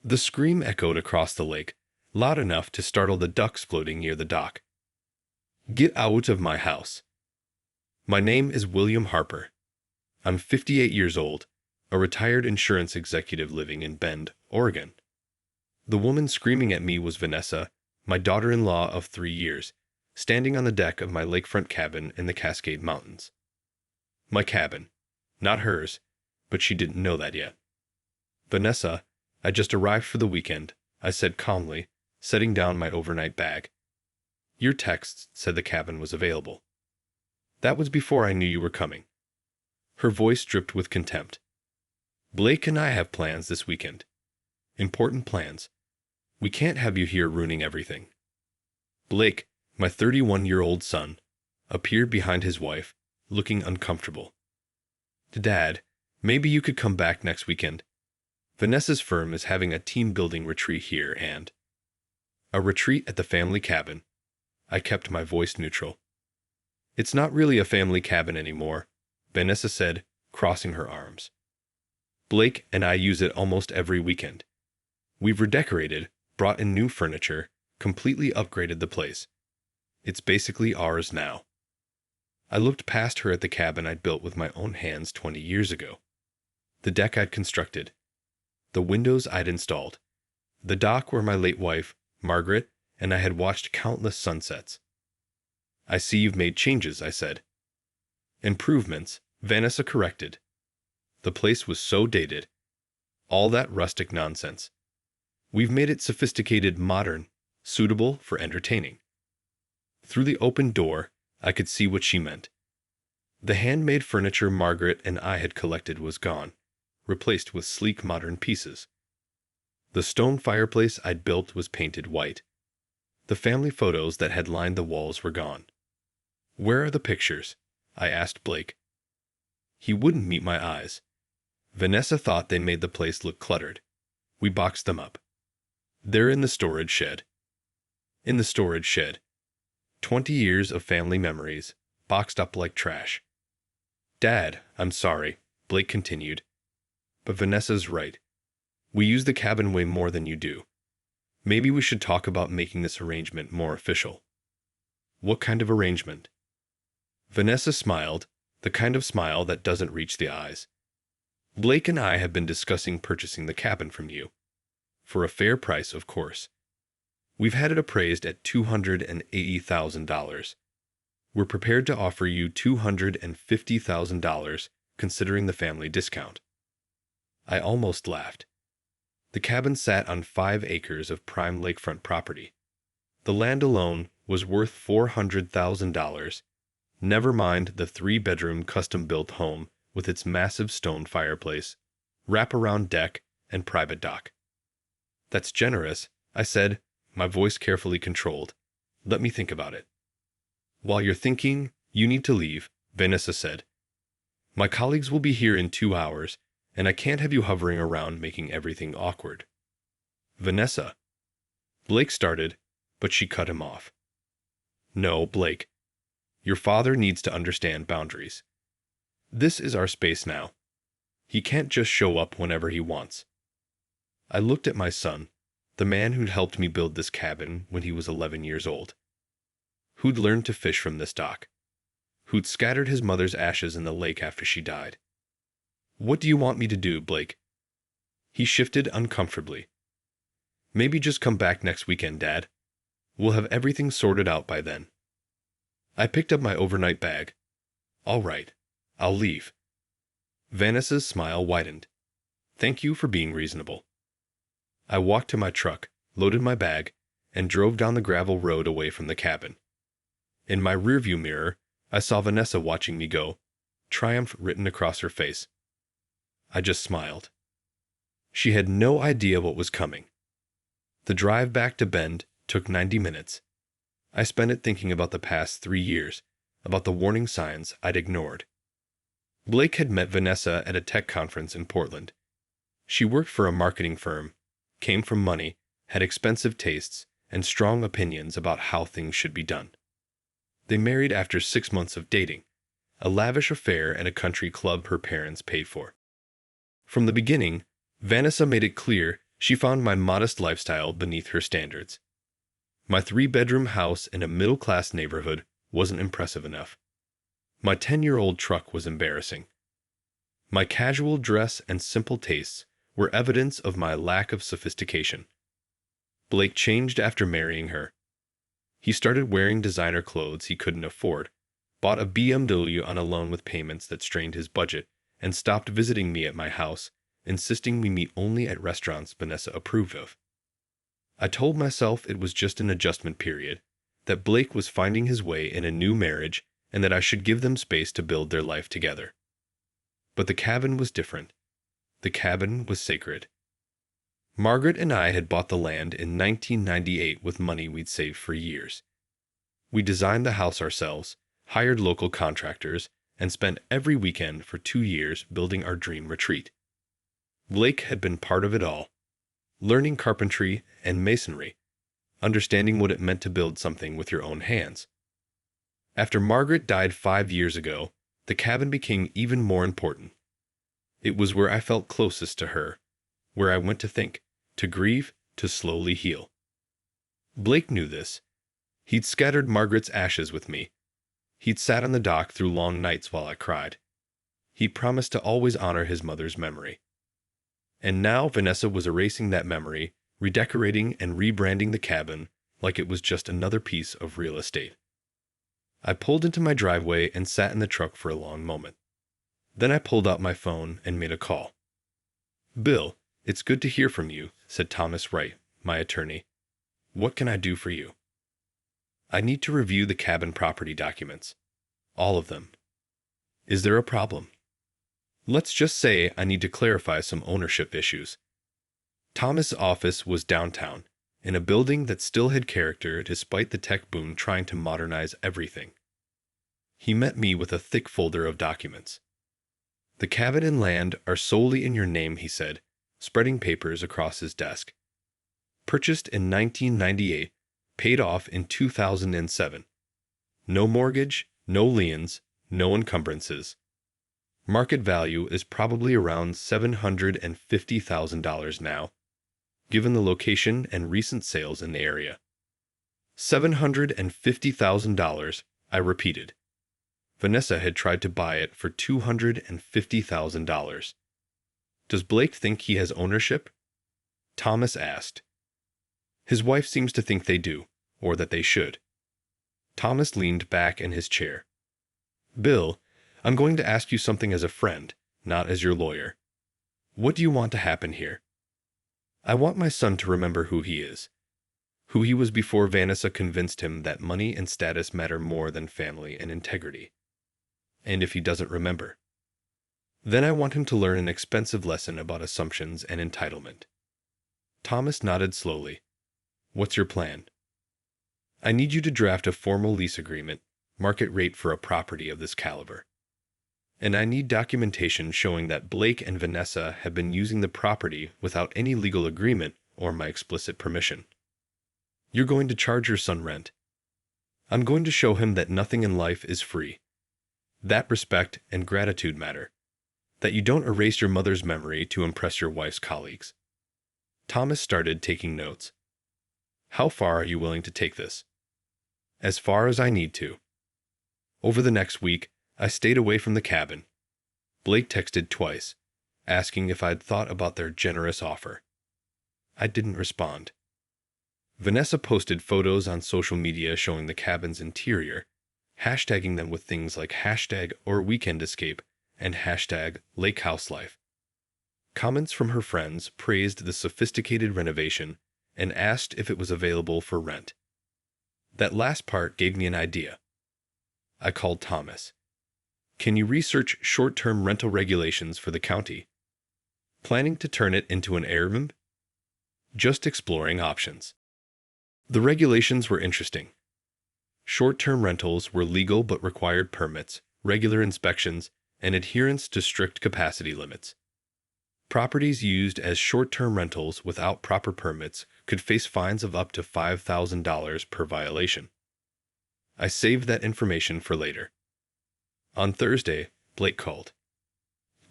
The scream echoed across the lake, loud enough to startle the ducks floating near the dock. "Get out of my house. My name is William Harper. I'm 58 years old, a retired insurance executive living in Bend, Oregon." The woman screaming at me was Vanessa, my daughter-in-law of 3 years, standing on the deck of my lakefront cabin in the Cascade Mountains. My cabin. Not hers, but she didn't know that yet. "Vanessa, I just arrived for the weekend," I said calmly, setting down my overnight bag. "Your text said the cabin was available. That was before I knew you were coming." Her voice dripped with contempt. "Blake and I have plans this weekend. Important plans. We can't have you here ruining everything." Blake, my 31-year-old son, appeared behind his wife, looking uncomfortable. "Dad, maybe you could come back next weekend. Vanessa's firm is having a team-building retreat here and—" "A retreat at the family cabin." I kept my voice neutral. "It's not really a family cabin anymore," Vanessa said, crossing her arms. "Blake and I use it almost every weekend. We've redecorated, brought in new furniture, completely upgraded the place. It's basically ours now." I looked past her at the cabin I'd built with my own hands 20 years ago. The deck I'd constructed. The windows I'd installed. The dock where my late wife, Margaret, and I had watched countless sunsets. "I see you've made changes," I said. "Improvements," Vanessa corrected. The place was so dated. All that rustic nonsense. "We've made it sophisticated, modern, suitable for entertaining." Through the open door, I could see what she meant. The handmade furniture Margaret and I had collected was gone, replaced with sleek modern pieces. The stone fireplace I'd built was painted white. The family photos that had lined the walls were gone. "Where are the pictures?" I asked Blake. He wouldn't meet my eyes. Vanessa thought they made the place look cluttered. We boxed them up. "They're in the storage shed." In the storage shed. 20 years of family memories, boxed up like trash. "Dad, I'm sorry," Blake continued. "But Vanessa's right. We use the cabin way more than you do. Maybe we should talk about making this arrangement more official." "What kind of arrangement?" Vanessa smiled, the kind of smile that doesn't reach the eyes. "Blake and I have been discussing purchasing the cabin from you. For a fair price, of course. We've had it appraised at $280,000. We're prepared to offer you $250,000, considering the family discount." I almost laughed. The cabin sat on 5 acres of prime lakefront property. The land alone was worth $400,000, never mind the 3-bedroom custom-built home with its massive stone fireplace, wrap-around deck, and private dock. "That's generous," I said, my voice carefully controlled. "Let me think about it." "While you're thinking, you need to leave," Vanessa said. "My colleagues will be here in 2 hours, and I can't have you hovering around making everything awkward." "Vanessa." Blake started, but she cut him off. "No, Blake. Your father needs to understand boundaries. This is our space now. He can't just show up whenever he wants." I looked at my son, the man who'd helped me build this cabin when he was 11 years old. Who'd learned to fish from this dock. Who'd scattered his mother's ashes in the lake after she died. "What do you want me to do, Blake?" He shifted uncomfortably. "Maybe just come back next weekend, Dad. We'll have everything sorted out by then." I picked up my overnight bag. "All right, I'll leave." Vanessa's smile widened. "Thank you for being reasonable." I walked to my truck, loaded my bag, and drove down the gravel road away from the cabin. In my rearview mirror, I saw Vanessa watching me go, triumph written across her face. I just smiled. She had no idea what was coming. The drive back to Bend took 90 minutes. I spent it thinking about the past 3 years, about the warning signs I'd ignored. Blake had met Vanessa at a tech conference in Portland. She worked for a marketing firm, came from money, had expensive tastes, and strong opinions about how things should be done. They married after 6 months of dating, a lavish affair at a country club her parents paid for. From the beginning, Vanessa made it clear She found my modest lifestyle beneath her standards. My 3-bedroom house in a middle-class neighborhood wasn't impressive enough. My 10-year-old truck was embarrassing. My casual dress and simple tastes were evidence of my lack of sophistication. Blake changed after marrying her. He started wearing designer clothes he couldn't afford, bought a BMW on a loan with payments that strained his budget, and stopped visiting me at my house, insisting we meet only at restaurants Vanessa approved of. I told myself it was just an adjustment period, that Blake was finding his way in a new marriage, and that I should give them space to build their life together. But the cabin was different. The cabin was sacred. Margaret and I had bought the land in 1998 with money we'd saved for years. We designed the house ourselves, hired local contractors, and spent every weekend for 2 years building our dream retreat. Blake had been part of it all, learning carpentry and masonry, understanding what it meant to build something with your own hands. After Margaret died 5 years ago, the cabin became even more important. It was where I felt closest to her, where I went to think, to grieve, to slowly heal. Blake knew this. He'd scattered Margaret's ashes with me. He'd sat on the dock through long nights while I cried. He promised to always honor his mother's memory. And now Vanessa was erasing that memory, redecorating and rebranding the cabin like it was just another piece of real estate. I pulled into my driveway and sat in the truck for a long moment. Then I pulled out my phone and made a call. "Bill, it's good to hear from you," said Thomas Wright, my attorney. "What can I do for you?" "I need to review the cabin property documents. All of them." "Is there a problem?" "Let's just say I need to clarify some ownership issues." Thomas' office was downtown, in a building that still had character despite the tech boom trying to modernize everything. He met me with a thick folder of documents. "The cabin and land are solely in your name," he said, spreading papers across his desk. "Purchased in 1998, paid off in 2007. No mortgage, no liens, no encumbrances. Market value is probably around $750,000 now, given the location and recent sales in the area." $750,000, I repeated. Vanessa had tried to buy it for $250,000. "Does Blake think he has ownership?" Thomas asked. "His wife seems to think they do, or that they should." Thomas leaned back in his chair. "Bill, I'm going to ask you something as a friend, not as your lawyer. What do you want to happen here?" "I want my son to remember who he is, who he was before Vanessa convinced him that money and status matter more than family and integrity. And if he doesn't remember, then I want him to learn an expensive lesson about assumptions and entitlement." Thomas nodded slowly. "What's your plan?" "I need you to draft a formal lease agreement, market rate for a property of this caliber. And I need documentation showing that Blake and Vanessa have been using the property without any legal agreement or my explicit permission. You're going to charge your son rent. I'm going to show him that nothing in life is free. That respect and gratitude matter. That you don't erase your mother's memory to impress your wife's colleagues." Thomas started taking notes. "How far are you willing to take this?" "As far as I need to." Over the next week, I stayed away from the cabin. Blake texted twice, asking if I'd thought about their generous offer. I didn't respond. Vanessa posted photos on social media showing the cabin's interior, hashtagging them with things like #OurWeekendEscape and #LakeHouseLife. Comments from her friends praised the sophisticated renovation and asked if it was available for rent. That last part gave me an idea. I called Thomas. "Can you research short-term rental regulations for the county?" "Planning to turn it into an Airbnb?" "Just exploring options." The regulations were interesting. Short-term rentals were legal but required permits, regular inspections, and adherence to strict capacity limits. Properties used as short-term rentals without proper permits could face fines of up to $5,000 per violation. I saved that information for later. On Thursday, Blake called.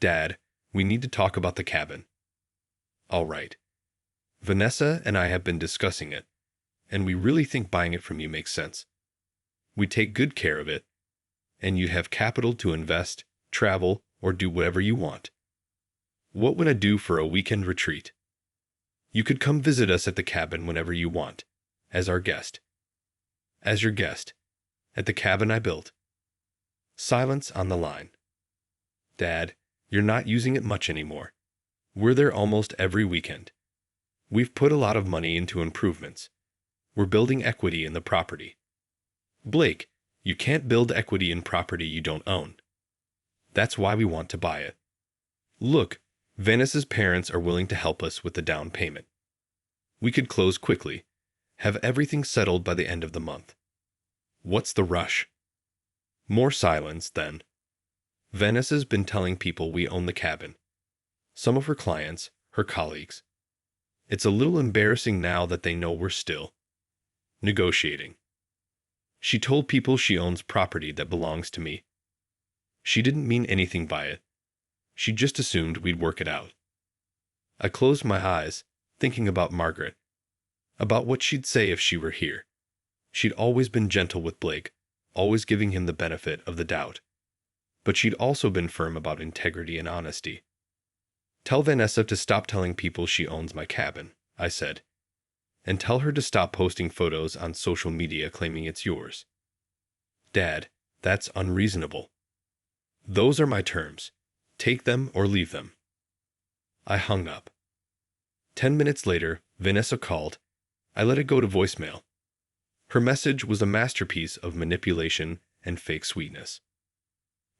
"Dad, we need to talk about the cabin." "All right." Vanessa and I have been discussing it, and we really think buying it from you makes sense. We take good care of it, and you have capital to invest, travel, or do whatever you want. What would I do for a weekend retreat? You could come visit us at the cabin whenever you want, as our guest. As your guest, at the cabin I built. Silence on the line. Dad, you're not using it much anymore. We're there almost every weekend. We've put a lot of money into improvements. We're building equity in the property. Blake, you can't build equity in property you don't own. That's why we want to buy it. Look, Vanessa's parents are willing to help us with the down payment. We could close quickly, have everything settled by the end of the month. What's the rush? More silence, then. Vanessa's been telling people we own the cabin. Some of her clients, her colleagues. It's a little embarrassing now that they know we're still negotiating. She told people she owns property that belongs to me. She didn't mean anything by it. She just assumed we'd work it out. I closed my eyes, thinking about Margaret, about what she'd say if she were here. She'd always been gentle with Blake, always giving him the benefit of the doubt. But she'd also been firm about integrity and honesty. Tell Vanessa to stop telling people she owns my cabin, I said. And tell her to stop posting photos on social media claiming it's yours. Dad, that's unreasonable. Those are my terms. Take them or leave them. I hung up. 10 minutes later, Vanessa called. I let it go to voicemail. Her message was a masterpiece of manipulation and fake sweetness.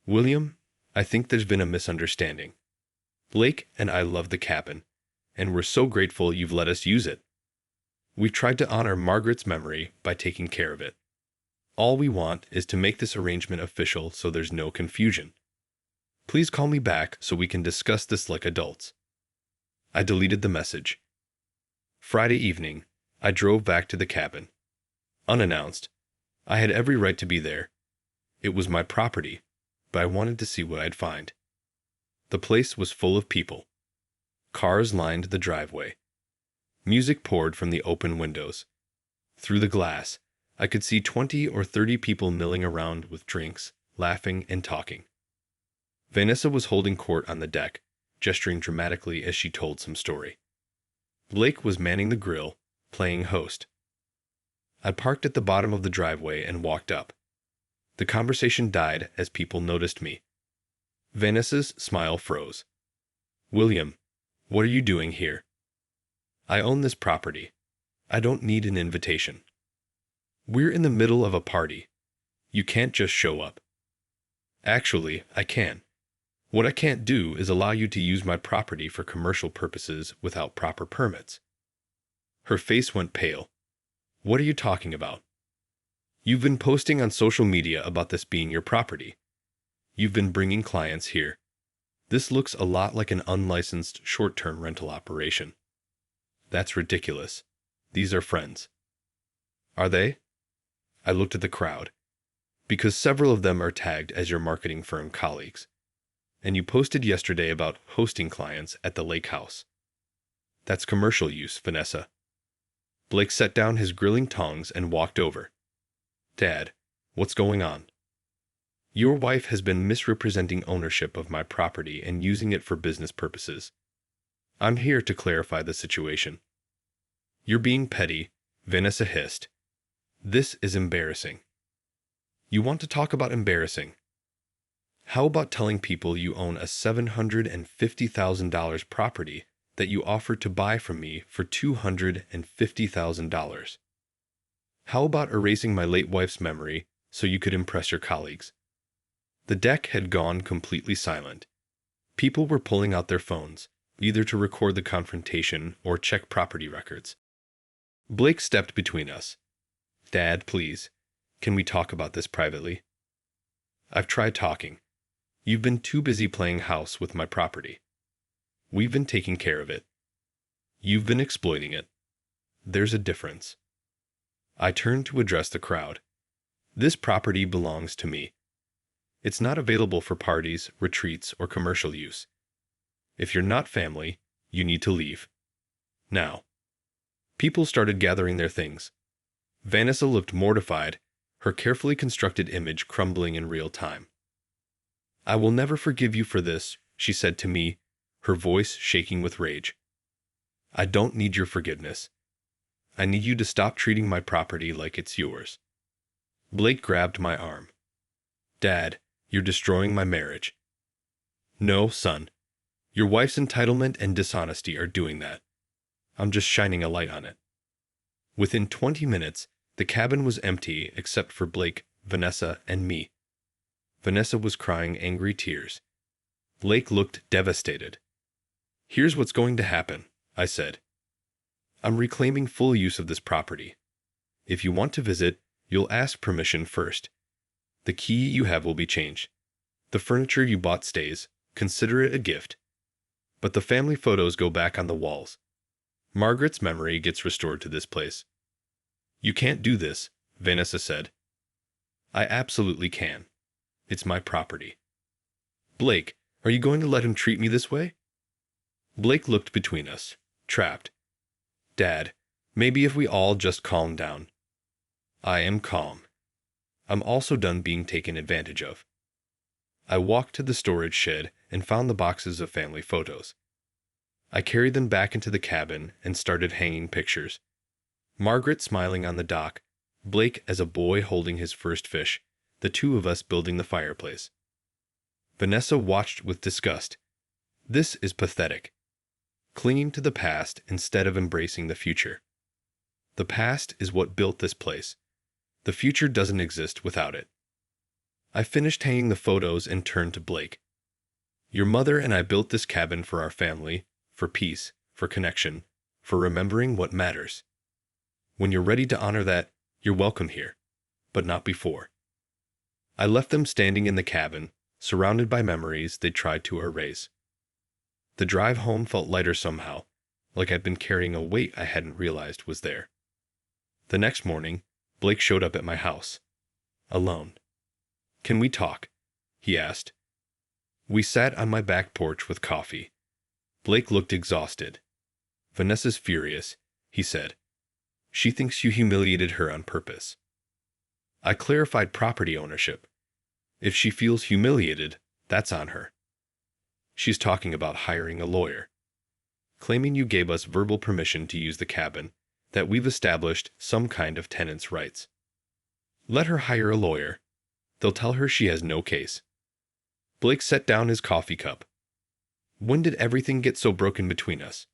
William, I think there's been a misunderstanding. Blake and I love the cabin, and we're so grateful you've let us use it. We've tried to honor Margaret's memory by taking care of it. All we want is to make this arrangement official so there's no confusion. Please call me back so we can discuss this like adults. I deleted the message. Friday evening, I drove back to the cabin. Unannounced. I had every right to be there. It was my property, but I wanted to see what I'd find. The place was full of people. Cars lined the driveway. Music poured from the open windows. Through the glass, I could see 20 or 30 people milling around with drinks, laughing and talking. Vanessa was holding court on the deck, gesturing dramatically as she told some story. Blake was manning the grill, playing host. I parked at the bottom of the driveway and walked up. The conversation died as people noticed me. Vanessa's smile froze. William, what are you doing here? I own this property. I don't need an invitation. We're in the middle of a party. You can't just show up. Actually, I can. What I can't do is allow you to use my property for commercial purposes without proper permits. Her face went pale. What are you talking about? You've been posting on social media about this being your property. You've been bringing clients here. This looks a lot like an unlicensed short-term rental operation. That's ridiculous. These are friends. Are they? I looked at the crowd. Because several of them are tagged as your marketing firm colleagues. And you posted yesterday about hosting clients at the lake house. That's commercial use, Vanessa. Blake set down his grilling tongs and walked over. Dad, what's going on? Your wife has been misrepresenting ownership of my property and using it for business purposes. I'm here to clarify the situation. You're being petty, Vanessa hissed. This is embarrassing. You want to talk about embarrassing? How about telling people you own a $750,000 property that you offered to buy from me for $250,000? How about erasing my late wife's memory so you could impress your colleagues? The deck had gone completely silent. People were pulling out their phones, either to record the confrontation or check property records. Blake stepped between us. Dad, please, can we talk about this privately? I've tried talking. You've been too busy playing house with my property. We've been taking care of it. You've been exploiting it. There's a difference. I turned to address the crowd. This property belongs to me. It's not available for parties, retreats, or commercial use. If you're not family, you need to leave. Now. People started gathering their things. Vanessa looked mortified, her carefully constructed image crumbling in real time. "I will never forgive you for this," she said to me, her voice shaking with rage. "I don't need your forgiveness. I need you to stop treating my property like it's yours." Blake grabbed my arm. "Dad, you're destroying my marriage." "No, son. Your wife's entitlement and dishonesty are doing that. I'm just shining a light on it." Within 20 minutes, the cabin was empty except for Blake, Vanessa, and me. Vanessa was crying angry tears. Blake looked devastated. "Here's what's going to happen," I said. "I'm reclaiming full use of this property. If you want to visit, you'll ask permission first. The key you have will be changed. The furniture you bought stays. Consider it a gift. But the family photos go back on the walls. Margaret's memory gets restored to this place." "You can't do this," Vanessa said. "I absolutely can. It's my property." "Blake, are you going to let him treat me this way?" Blake looked between us, trapped. "Dad, maybe if we all just calm down." I am calm. I'm also done being taken advantage of. I walked to the storage shed and found the boxes of family photos. I carried them back into the cabin and started hanging pictures. Margaret smiling on the dock, Blake as a boy holding his first fish, the two of us building the fireplace. Vanessa watched with disgust. This is pathetic. Clinging to the past instead of embracing the future. The past is what built this place. The future doesn't exist without it. I finished hanging the photos and turned to Blake. "Your mother and I built this cabin for our family, for peace, for connection, for remembering what matters. When you're ready to honor that, you're welcome here, but not before." I left them standing in the cabin, surrounded by memories they tried to erase. The drive home felt lighter somehow, like I'd been carrying a weight I hadn't realized was there. The next morning, Blake showed up at my house. Alone. "Can we talk?" he asked. We sat on my back porch with coffee. Blake looked exhausted. "Vanessa's furious," he said. "She thinks you humiliated her on purpose." I clarified property ownership. If she feels humiliated, that's on her. "She's talking about hiring a lawyer. Claiming you gave us verbal permission to use the cabin, that we've established some kind of tenant's rights. Let her hire a lawyer. They'll tell her she has no case." Blake set down his coffee cup. "When did everything get so broken between us?"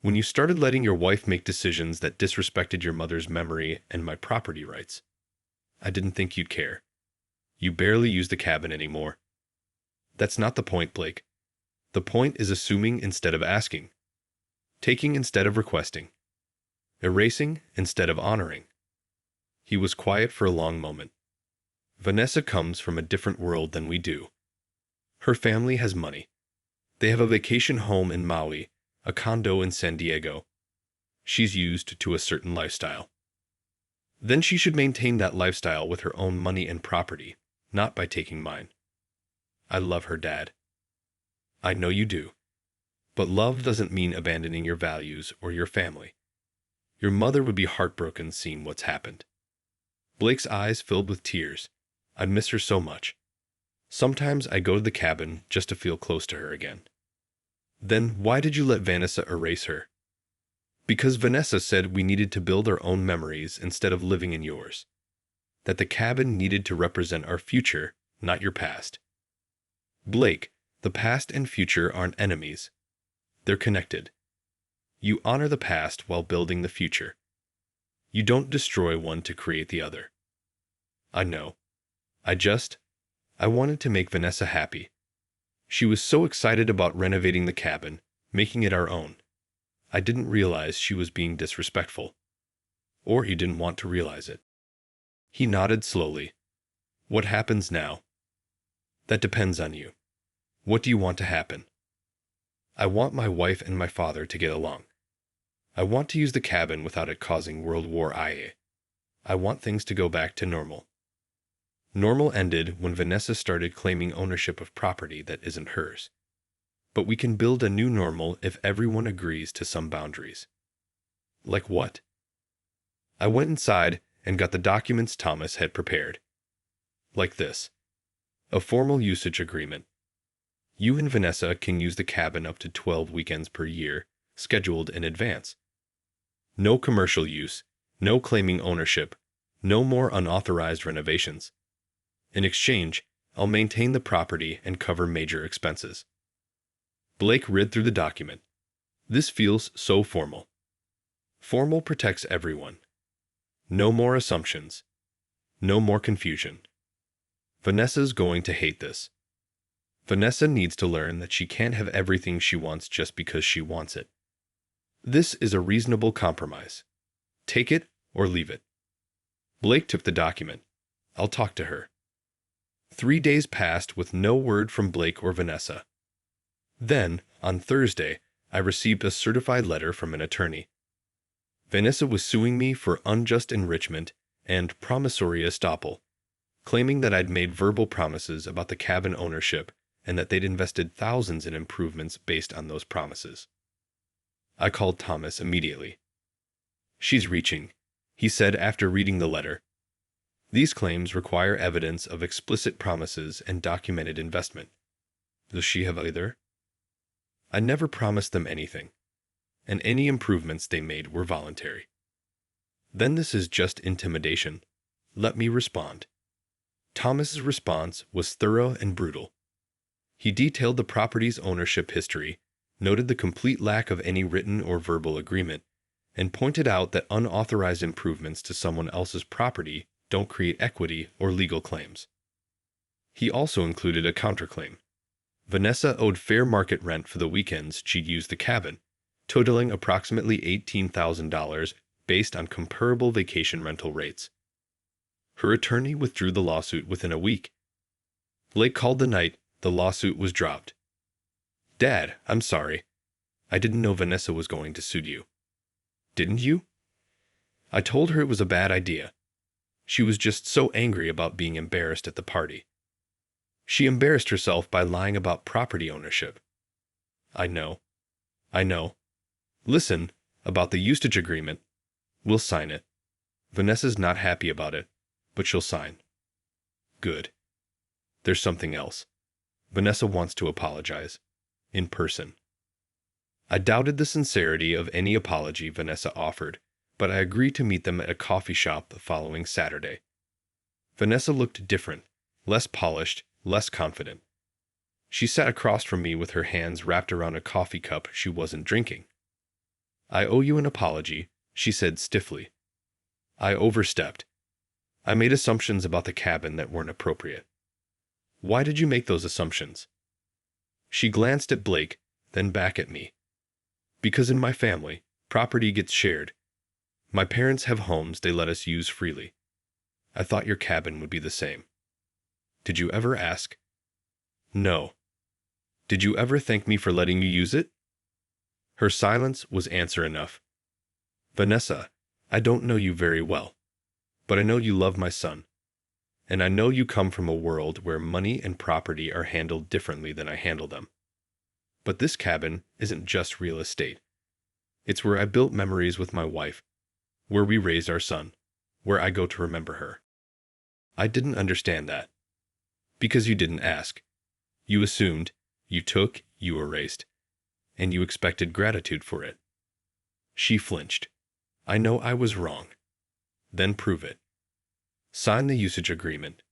"When you started letting your wife make decisions that disrespected your mother's memory and my property rights. I didn't think you'd care. You barely use the cabin anymore." "That's not the point, Blake. The point is assuming instead of asking. Taking instead of requesting. Erasing instead of honoring." He was quiet for a long moment. "Vanessa comes from a different world than we do. Her family has money. They have a vacation home in Maui, a condo in San Diego. She's used to a certain lifestyle. Then she should maintain that lifestyle with her own money and property, not by taking mine. I love her, Dad." "I know you do. But love doesn't mean abandoning your values or your family. Your mother would be heartbroken seeing what's happened." Blake's eyes filled with tears. I'd miss her so much. Sometimes I go to the cabin just to feel close to her again. "Then why did you let Vanessa erase her?" "Because Vanessa said we needed to build our own memories instead of living in yours. That the cabin needed to represent our future, not your past." "Blake, the past and future aren't enemies. They're connected. You honor the past while building the future. You don't destroy one to create the other." "I know. I wanted to make Vanessa happy. She was so excited about renovating the cabin, making it our own. I didn't realize she was being disrespectful. Or you didn't want to realize it." He nodded slowly. "What happens now?" "That depends on you. What do you want to happen?" "I want my wife and my father to get along. I want to use the cabin without it causing World War IA. I want things to go back to normal." Normal ended when Vanessa started claiming ownership of property that isn't hers. But we can build a new normal if everyone agrees to some boundaries. Like what? I went inside and got the documents Thomas had prepared. Like this. A formal usage agreement. You and Vanessa can use the cabin up to 12 weekends per year, scheduled in advance. No commercial use, no claiming ownership, no more unauthorized renovations. In exchange, I'll maintain the property and cover major expenses. Blake read through the document. This feels so formal. Formal protects everyone. No more assumptions. No more confusion. Vanessa's going to hate this. Vanessa needs to learn that she can't have everything she wants just because she wants it. This is a reasonable compromise. Take it or leave it. Blake took the document. I'll talk to her. 3 days passed with no word from Blake or Vanessa. Then, on Thursday, I received a certified letter from an attorney. Vanessa was suing me for unjust enrichment and promissory estoppel, claiming that I'd made verbal promises about the cabin ownership and that they'd invested thousands in improvements based on those promises. I called Thomas immediately. She's reaching, he said after reading the letter. These claims require evidence of explicit promises and documented investment. Does she have either? I never promised them anything, and any improvements they made were voluntary. Then this is just intimidation. Let me respond. Thomas's response was thorough and brutal. He detailed the property's ownership history, noted the complete lack of any written or verbal agreement, and pointed out that unauthorized improvements to someone else's property don't create equity or legal claims. He also included a counterclaim. Vanessa owed fair market rent for the weekends she'd used the cabin, totaling approximately $18,000 based on comparable vacation rental rates. Her attorney withdrew the lawsuit within a week. Blake called the night the lawsuit was dropped. Dad, I'm sorry. I didn't know Vanessa was going to sue you. Didn't you? I told her it was a bad idea. She was just so angry about being embarrassed at the party. She embarrassed herself by lying about property ownership. I know. Listen, about the usage agreement. We'll sign it. Vanessa's not happy about it, but she'll sign. Good. There's something else. Vanessa wants to apologize. In person. I doubted the sincerity of any apology Vanessa offered, but I agreed to meet them at a coffee shop the following Saturday. Vanessa looked different, less polished, less confident. She sat across from me with her hands wrapped around a coffee cup she wasn't drinking. I owe you an apology, she said stiffly. I overstepped. I made assumptions about the cabin that weren't appropriate. Why did you make those assumptions? She glanced at Blake, then back at me. Because in my family, property gets shared. My parents have homes they let us use freely. I thought your cabin would be the same. Did you ever ask? No. Did you ever thank me for letting you use it? Her silence was answer enough. Vanessa, I don't know you very well, but I know you love my son. And I know you come from a world where money and property are handled differently than I handle them. But this cabin isn't just real estate. It's where I built memories with my wife, where we raised our son, where I go to remember her. I didn't understand that. Because you didn't ask. You assumed, you took, you erased, and you expected gratitude for it. She flinched. I know I was wrong. Then prove it. Sign the usage agreement.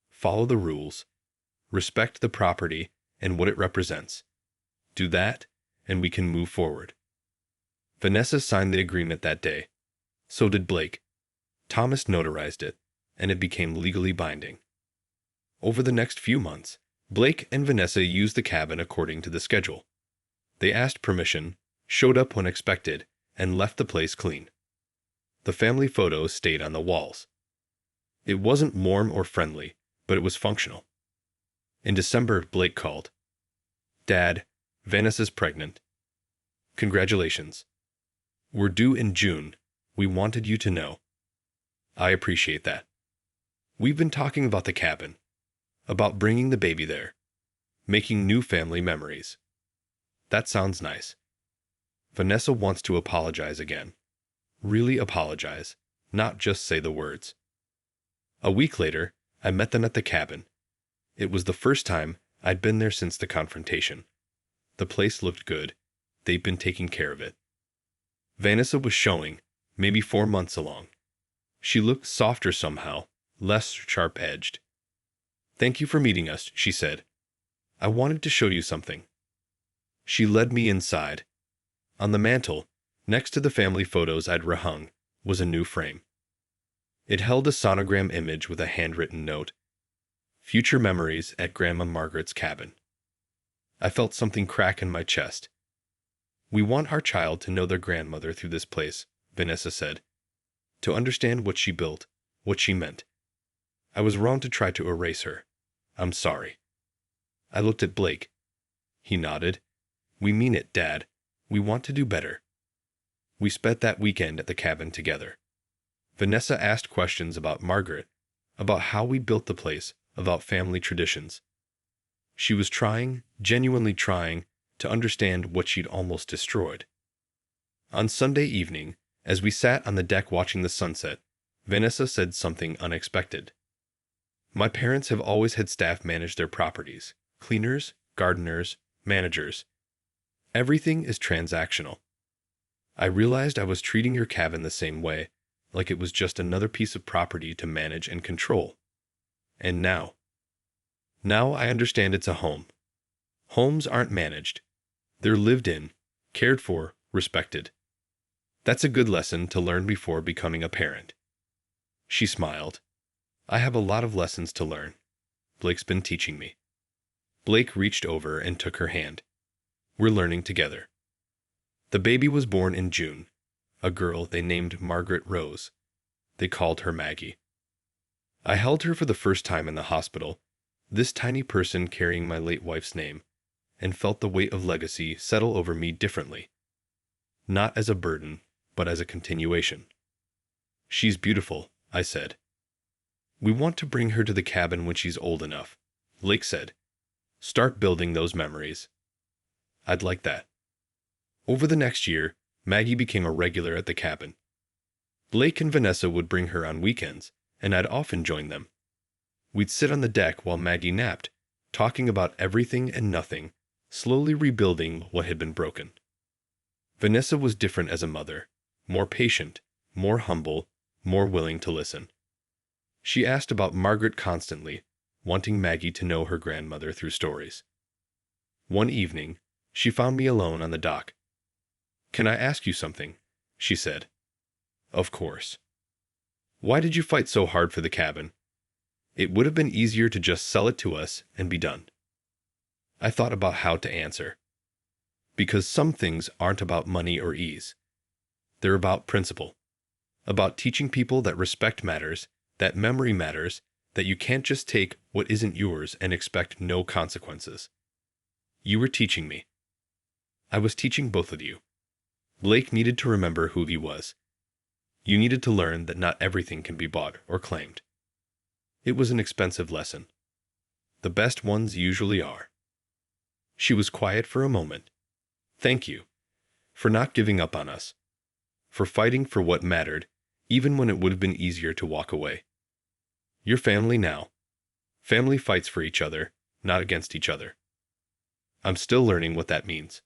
Follow the rules. Respect the property and what it represents. Do that, and we can move forward. Vanessa signed the agreement that day. So did Blake. Thomas notarized it, and it became legally binding. Over the next few months, Blake and Vanessa used the cabin according to the schedule. They asked permission, showed up when expected, and left the place clean. The family photos stayed on the walls. It wasn't warm or friendly, but it was functional. In December, Blake called. Dad, Vanessa's pregnant. Congratulations. We're due in June. We wanted you to know. I appreciate that. We've been talking about the cabin, about bringing the baby there, making new family memories. That sounds nice. Vanessa wants to apologize again. Really apologize, not just say the words. A week later, I met them at the cabin. It was the first time I'd been there since the confrontation. The place looked good. They'd been taking care of it. Vanessa was showing, maybe 4 months along. She looked softer somehow, less sharp-edged. "Thank you for meeting us," she said. "I wanted to show you something." She led me inside. On the mantel, next to the family photos I'd rehung, was a new frame. It held a sonogram image with a handwritten note. "Future memories at Grandma Margaret's cabin." I felt something crack in my chest. "We want our child to know their grandmother through this place," Vanessa said. "To understand what she built, what she meant. I was wrong to try to erase her. I'm sorry." I looked at Blake. He nodded. "We mean it, Dad. We want to do better." We spent that weekend at the cabin together. Vanessa asked questions about Margaret, about how we built the place, about family traditions. She was trying, genuinely trying, to understand what she'd almost destroyed. On Sunday evening, as we sat on the deck watching the sunset, Vanessa said something unexpected. "My parents have always had staff manage their properties: cleaners, gardeners, managers. Everything is transactional. I realized I was treating your cabin the same way, like it was just another piece of property to manage and control. And now I understand it's a home. Homes aren't managed. They're lived in, cared for, respected. That's a good lesson to learn before becoming a parent." She smiled. "I have a lot of lessons to learn. Blake's been teaching me." Blake reached over and took her hand. "We're learning together." The baby was born in June, a girl they named Margaret Rose. They called her Maggie. I held her for the first time in the hospital, this tiny person carrying my late wife's name, and felt the weight of legacy settle over me differently. Not as a burden, but as a continuation. "She's beautiful," I said. "We want to bring her to the cabin when she's old enough," Blake said. "Start building those memories." "I'd like that." Over the next year, Maggie became a regular at the cabin. Blake and Vanessa would bring her on weekends, and I'd often join them. We'd sit on the deck while Maggie napped, talking about everything and nothing, slowly rebuilding what had been broken. Vanessa was different as a mother, more patient, more humble, more willing to listen. She asked about Margaret constantly, wanting Maggie to know her grandmother through stories. One evening, she found me alone on the dock. "Can I ask you something?" she said. "Of course." "Why did you fight so hard for the cabin? It would have been easier to just sell it to us and be done." I thought about how to answer. Because some things aren't about money or ease. They're about principle. About teaching people that respect matters, that memory matters, that you can't just take what isn't yours and expect no consequences. You were teaching me. I was teaching both of you. Blake needed to remember who he was. You needed to learn that not everything can be bought or claimed. It was an expensive lesson. The best ones usually are. She was quiet for a moment. "Thank you. For not giving up on us. For fighting for what mattered, even when it would have been easier to walk away. You're family now. Family fights for each other, not against each other. I'm still learning what that means."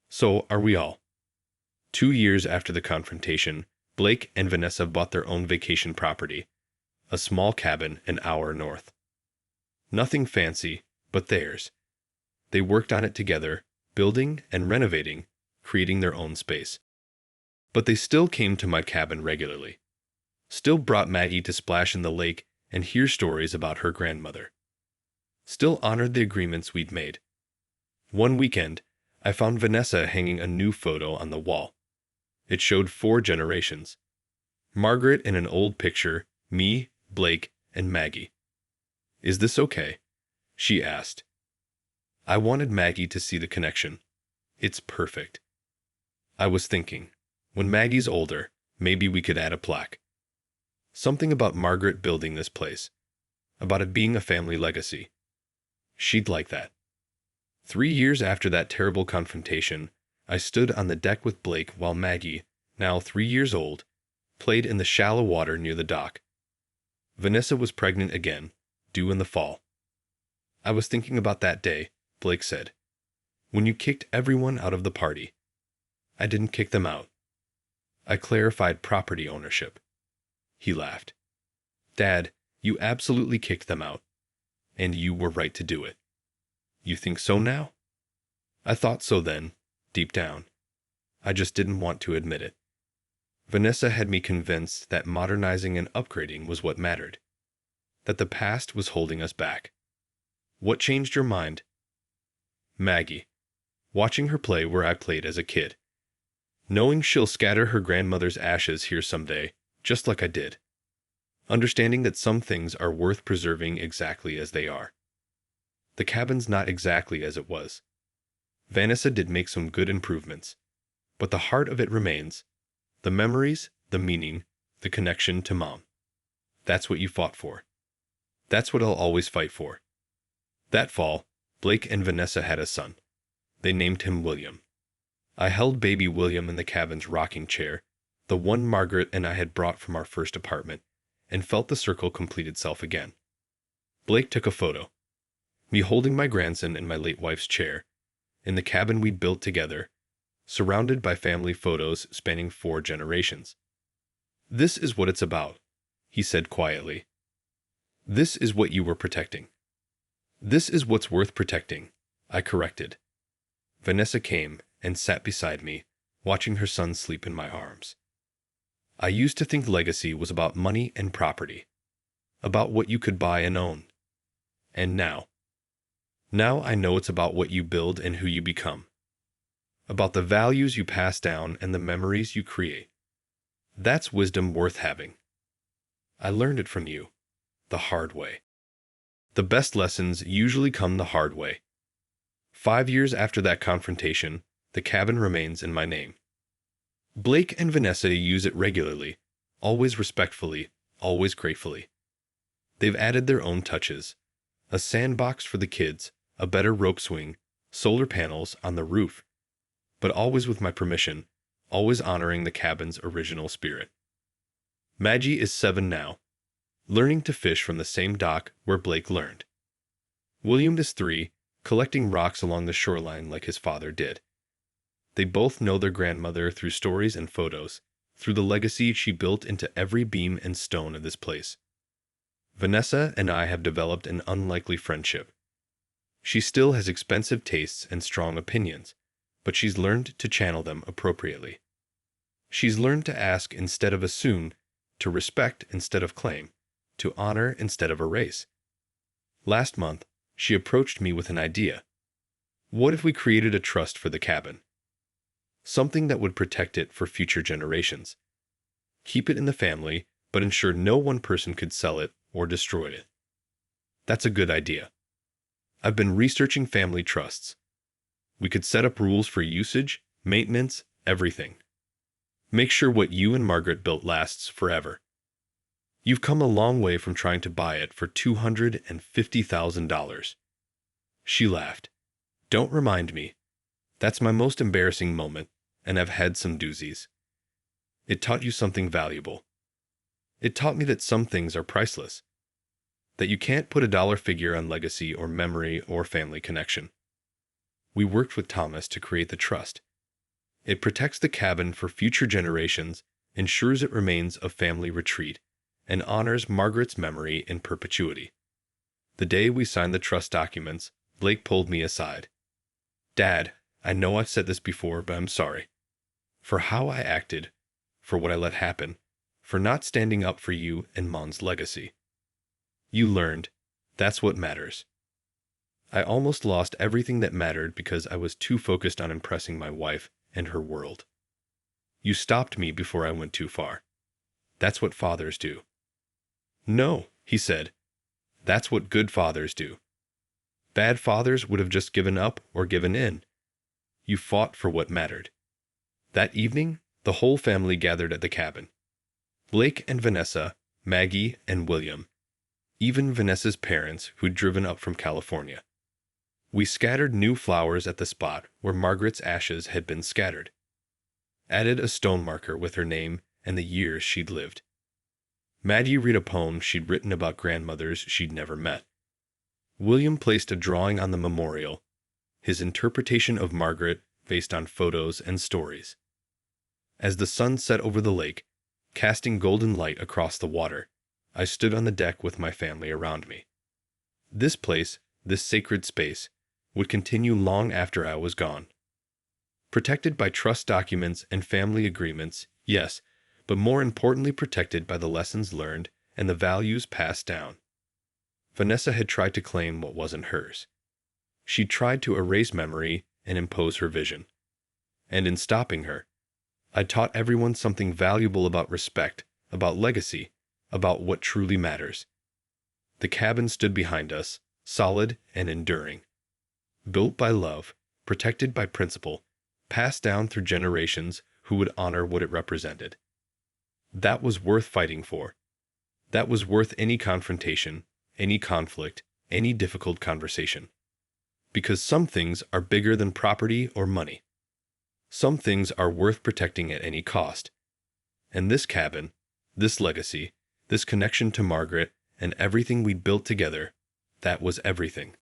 So are we all. 2 years after the confrontation, Blake and Vanessa bought their own vacation property, a small cabin an hour north. Nothing fancy, but theirs. They worked on it together, building and renovating, creating their own space. But they still came to my cabin regularly. Still brought Maggie to splash in the lake and hear stories about her grandmother. Still honored the agreements we'd made. One weekend, I found Vanessa hanging a new photo on the wall. It showed 4 generations. Margaret in an old picture, me, Blake, and Maggie. "Is this okay?" she asked. I wanted Maggie to see the connection. It's perfect. I was thinking, when Maggie's older, maybe we could add a plaque. Something about Margaret building this place. About it being a family legacy. She'd like that. 3 years after that terrible confrontation, I stood on the deck with Blake while Maggie, now 3 years old, played in the shallow water near the dock. Vanessa was pregnant again, due in the fall. I was thinking about that day, Blake said, when you kicked everyone out of the party. I didn't kick them out. I clarified property ownership. He laughed. Dad, you absolutely kicked them out. And you were right to do it. You think so now? I thought so then, deep down. I just didn't want to admit it. Vanessa had me convinced that modernizing and upgrading was what mattered. That the past was holding us back. What changed your mind? Maggie. Watching her play where I played as a kid. Knowing she'll scatter her grandmother's ashes here someday, just like I did. Understanding that some things are worth preserving exactly as they are. The cabin's not exactly as it was. Vanessa did make some good improvements, but the heart of it remains. The memories, the meaning, the connection to Mom. That's what you fought for. That's what I'll always fight for. That fall, Blake and Vanessa had a son. They named him William. I held baby William in the cabin's rocking chair, the one Margaret and I had brought from our first apartment, and felt the circle complete itself again. Blake took a photo. Me holding my grandson in my late wife's chair, in the cabin we'd built together, surrounded by family photos spanning 4 generations. This is what it's about, he said quietly. This is what you were protecting. This is what's worth protecting, I corrected. Vanessa came and sat beside me, watching her son sleep in my arms. I used to think legacy was about money and property, about what you could buy and own. And now I know it's about what you build and who you become. About the values you pass down and the memories you create. That's wisdom worth having. I learned it from you, the hard way. The best lessons usually come the hard way. 5 years after that confrontation, the cabin remains in my name. Blake and Vanessa use it regularly, always respectfully, always gratefully. They've added their own touches. A sandbox for the kids, a better rope swing, solar panels on the roof. But always with my permission, always honoring the cabin's original spirit. Maggie is 7 now, learning to fish from the same dock where Blake learned. William is 3, collecting rocks along the shoreline like his father did. They both know their grandmother through stories and photos, through the legacy she built into every beam and stone of this place. Vanessa and I have developed an unlikely friendship. She still has expensive tastes and strong opinions, but she's learned to channel them appropriately. She's learned to ask instead of assume, to respect instead of claim, to honor instead of erase. Last month, she approached me with an idea. What if we created a trust for the cabin? Something that would protect it for future generations. Keep it in the family, but ensure no one person could sell it or destroy it. That's a good idea. I've been researching family trusts. We could set up rules for usage, maintenance, everything. Make sure what you and Margaret built lasts forever. You've come a long way from trying to buy it for $250,000. She laughed. Don't remind me. That's my most embarrassing moment, and I've had some doozies. It taught you something valuable. It taught me that some things are priceless. That you can't put a dollar figure on legacy or memory or family connection. We worked with Thomas to create the trust. It protects the cabin for future generations, ensures it remains a family retreat, and honors Margaret's memory in perpetuity. The day we signed the trust documents, Blake pulled me aside. Dad, I know I've said this before, but I'm sorry. For how I acted, for what I let happen, for not standing up for you and Mom's legacy. You learned. That's what matters. I almost lost everything that mattered because I was too focused on impressing my wife and her world. You stopped me before I went too far. That's what fathers do. No, he said. That's what good fathers do. Bad fathers would have just given up or given in. You fought for what mattered. That evening, the whole family gathered at the cabin. Blake and Vanessa, Maggie and William. Even Vanessa's parents who'd driven up from California. We scattered new flowers at the spot where Margaret's ashes had been scattered. added a stone marker with her name and the years she'd lived. Maddie read a poem she'd written about grandmothers she'd never met. William placed a drawing on the memorial, his interpretation of Margaret based on photos and stories. As the sun set over the lake, casting golden light across the water, I stood on the deck with my family around me. This place, this sacred space, would continue long after I was gone. Protected by trust documents and family agreements, yes, but more importantly protected by the lessons learned and the values passed down. Vanessa had tried to claim what wasn't hers. She tried to erase memory and impose her vision. And in stopping her, I taught everyone something valuable about respect, about legacy, about what truly matters. The cabin stood behind us, solid and enduring. Built by love, protected by principle, passed down through generations who would honor what it represented. That was worth fighting for. That was worth any confrontation, any conflict, any difficult conversation. Because some things are bigger than property or money. Some things are worth protecting at any cost. And this cabin, this legacy, this connection to Margaret, and everything we'd built together, that was everything.